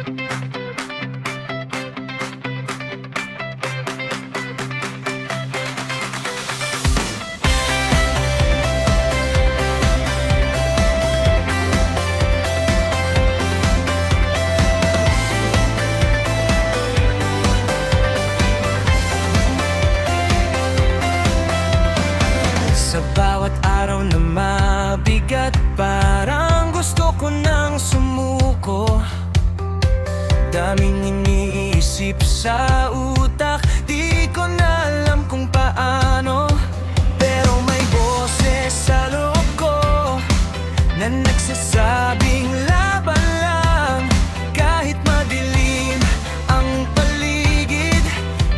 Sa bawat araw na mabigat, parang gusto ko nang sumuko. Daming iniisip sa utak, di ko na alam kung paano. Pero may boses sa loob ko na nagsasabing laban lang. Kahit madilim ang paligid,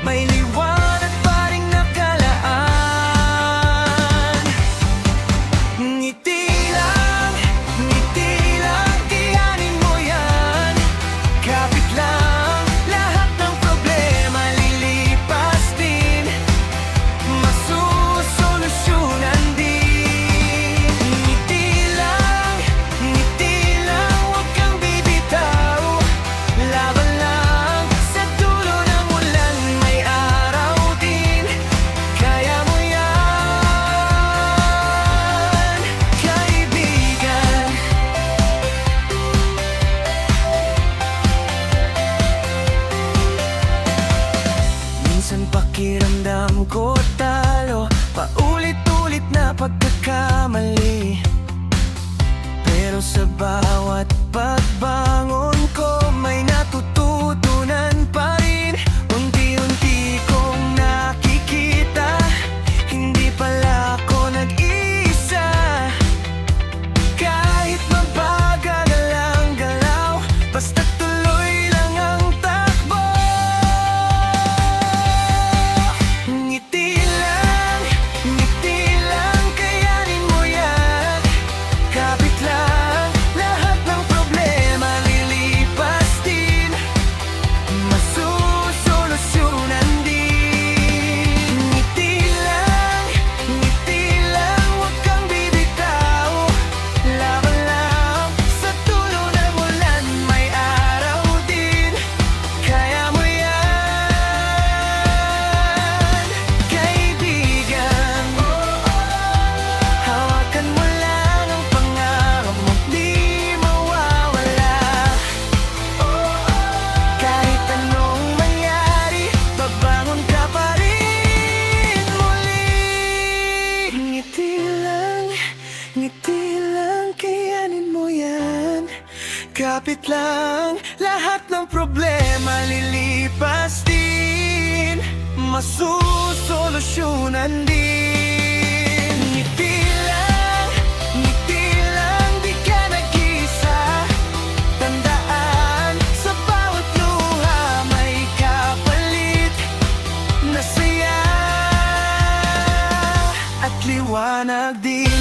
may liwanag pa ring nakalaan. Ngiti lang, kayanin mo yan. Kapit lang, lahat ng problema lilipas din. Masusolusyonan din. Ngiti lang, huwag kang bibitaw. Laban lang, sa dulo ng ulan may araw din. Kaya mo yan, kaibigan. Minsan pakiramdam ko talo, paulit-ulit na pagkakamali. Pero sa bawat pagbangon ko, may natututunan pa rin. Unti-unti kong nakikita, hindi pala ako nag-iisa. Kahit mabagal ang galaw, basta tuloy lang ang takbo. Ngiti lang, kayanin mo yan. Kapit lang, lahat ng problema lilipas din. Masusolusyonan din. Ngiti lang, huwag kang bibitaw. Laban lang, sa dulo ng ulan may araw din. Kaya mo yan, kaibigan. Hawakan mo lang ang pangarap mo, di mawawala. Kahit anong mangyari, babangon ka pa rin muli. Ngiti lang, kayanin mo yan. Kapit lang, lahat ng problema lilipas din. Masusolusyonan din. Ngiti lang, di ka nag-isa. Tandaan, sa bawat luha may kapalit na saya at liwanag din.